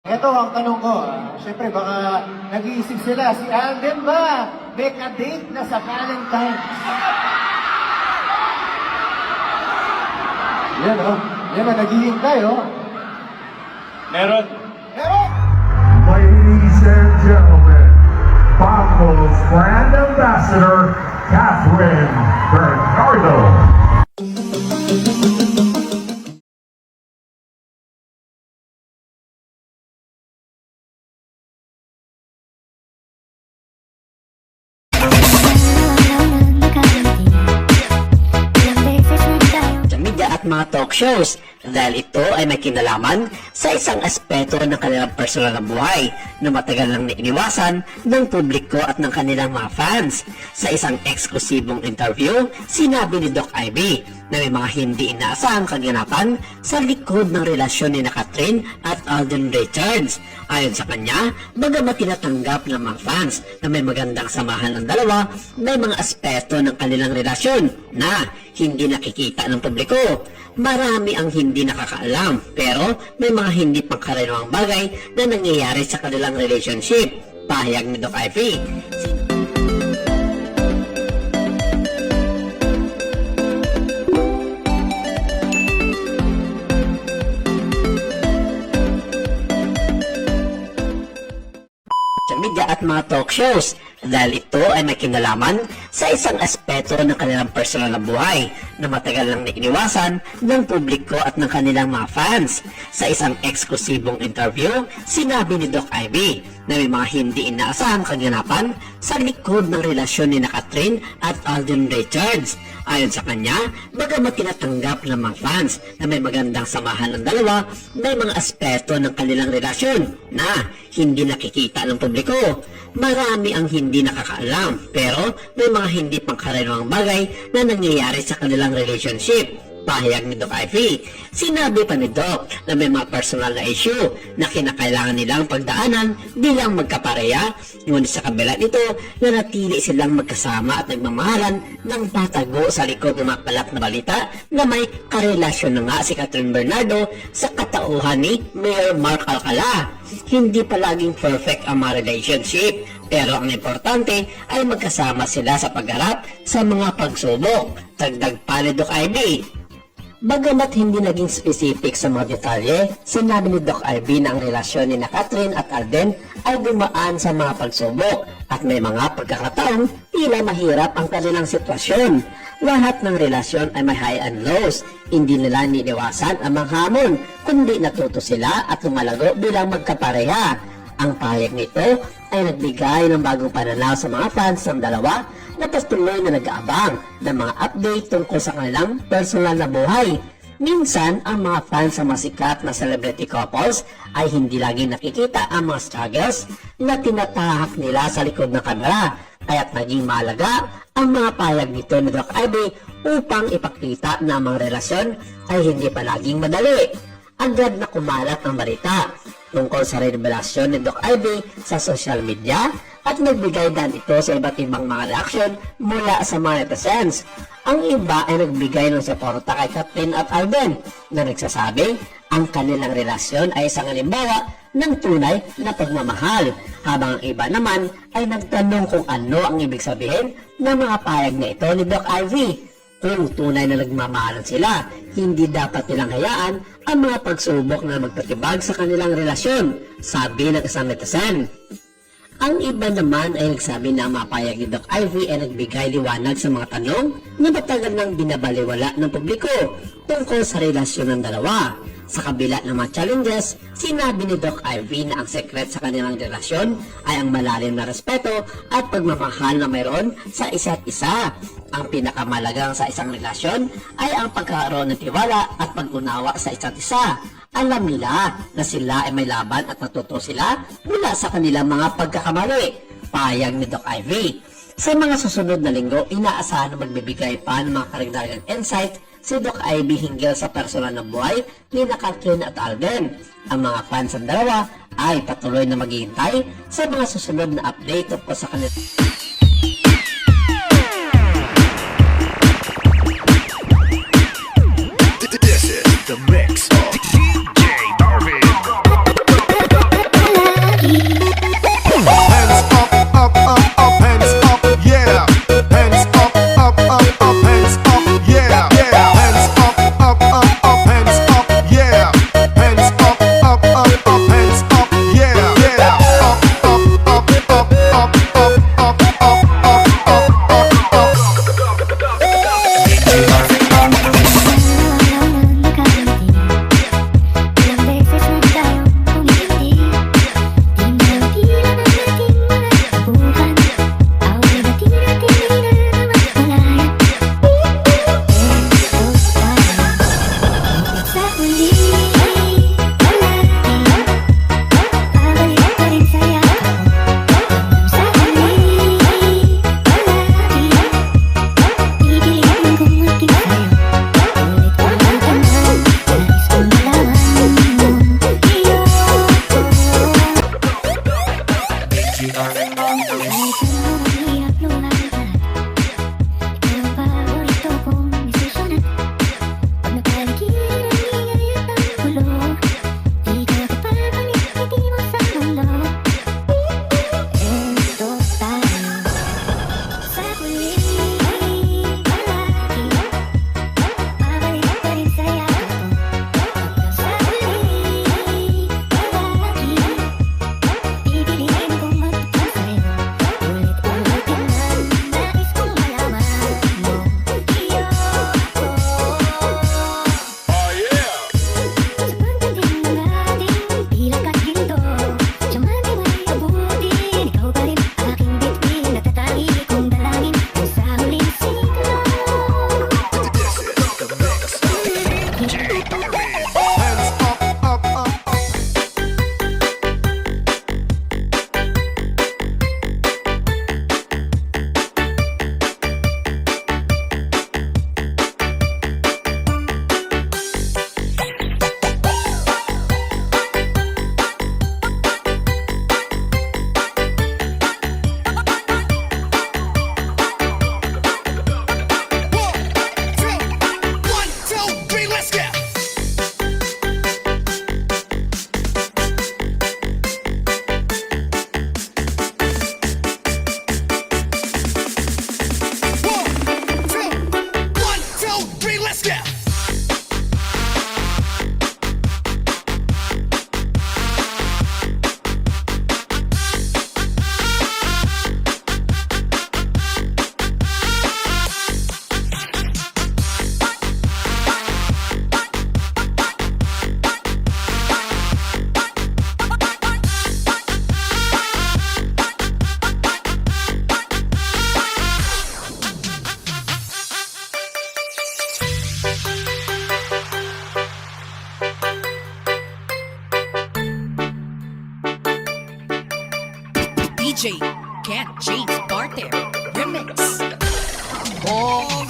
Ito ang tanong ko. Siyempre, baka nag-iisip sila, si Alden ba may ka-date na sa Valentine's? Yan o. Yan ang naghihintay o. Meron. Meron! Ladies and gentlemen, Paco's brand ambassador, Catherine Bernardo. Sa media at mga talk shows dahil ito ay may kinalaman sa isang aspeto ng kanilang personal na buhay na matagal nang iniwasan ng publiko at ng kanilang mga fans. Sa isang eksklusibong interview, sinabi ni Doc Ivy na may mga hindi inaasahang kaganapan sa likod ng relasyon ni Catherine at Alden Richards. Ayon sa kanya, bagamat tinatanggap ng mga fans na may magandang samahan ng dalawa, may mga aspeto ng kanilang relasyon na hindi nakikita ng publiko. Marami ang hindi nakakaalam, pero may mga hindi pangkaraniwang bagay na nangyayari sa kanilang relationship. Pahayag ni Doc Ivy. Sa media at mga talk shows dahil ito ay may kinalaman sa isang aspeto ng kanilang personal na buhay na matagal nang iniwasan ng publiko at ng kanilang mga fans. Sa isang eksklusibong interview, sinabi ni Doc Ivy na may mga hindi inaasahang kaganapan sa likod ng relasyon ni Catherine at Alden Richards. Ayon sa kanya, bagamat tinatanggap ng mga fans na may magandang samahan ng dalawa, may mga aspeto ng kanilang relasyon na hindi nakikita ng publiko. Marami ang hindi nakakaalam, pero may mga hindi pangkaraniwang bagay na nangyayari sa kanilang relationship. Pahayag ni Doc Ivy. Sinabi pa ni Doc na may mga personal na issue na kinakailangan nilang pagdaanan bilang magkapareha, ngunit sa kabila nito, nanatili silang magkasama at nagmamahalan ng patago sa likod ng mga kalat na balita na may karelasyon na nga si Catherine Bernardo sa katauhan ni Mayor Mark Alcala. Hindi palaging perfect ang mga relationship, pero ang importante ay magkasama sila sa pagharap sa mga pagsubok. Dagdag pa ni Doc Ivy. Bagamat hindi naging specific sa mga detalye, sinabi ni Doc Ivy na ang relasyon ni Catherine at Alden ay dumaan sa mga pagsubok at may mga pagkakataon tila mahirap ang kanilang sitwasyon. Lahat ng relasyon ay may high and lows. Hindi nila niniwasan ang mga hamon, kundi natuto sila at lumalago bilang magkapareha. Ang pahayag nito ay nagbigay ng bagong pananaw sa mga fans ng dalawa na patuloy na nag-aabang ng mga update tungkol sa kanilang personal na buhay. Minsan, ang mga fans sa masikat na celebrity couples ay hindi laging nakikita ang mga struggles na tinatahak nila sa likod ng kamera. Kaya't naging mahalaga ang mga pahayag nito ni Doc Ivy upang ipakita na ang mga relasyon ay hindi palaging madali. Agad na kumalat ang balita tungkol sa revelasyon ni Doc Ivy sa social media at nagbigay din ito sa iba't ibang mga reaksyon mula sa mga netizens. Ang iba ay nagbigay ng suporta kay Catherine at Alden na nagsasabi ang kanilang relasyon ay isang halimbawa ng tunay na pagmamahal, habang ang iba naman ay nagtanong kung ano ang ibig sabihin ng mga pahayag na ito ni Doc Ivy. Kung tunay na nagmamahalan sila, hindi dapat nilang hayaan ang mga pagsubok na magpatibag sa kanilang relasyon, sabi ng isang netizen. Ang iba naman ay nagsabi na ang mga pahayag ni Doc Ivy ay nagbigay liwanag sa mga tanong na matagal nang binabaliwala ng publiko tungkol sa relasyon ng dalawa. Sa kabila ng mga challenges, sinabi ni Doc Ivy na ang sekret sa kanilang relasyon ay ang malalim na respeto at pagmamahal na mayroon sa isa't isa. Ang pinakamalagang sa isang relasyon ay ang pagkakaroon ng tiwala at pag-unawa sa isa't isa. Alam nila na sila ay may laban at natuto sila mula sa kanilang mga pagkakamali. Pahayag ni Doc Ivy. Sa mga susunod na linggo, inaasahan na magbibigay pa ng mga karagdagang insight si Doc Ivy hinggil sa personal na buhay ni Catherine at Alden. Ang mga fans ng dalawa ay patuloy na maghihintay sa mga susunod na update tungkol sa kanila. This is the mix of DJ Darwin. DJ Ken James Carter Remix. All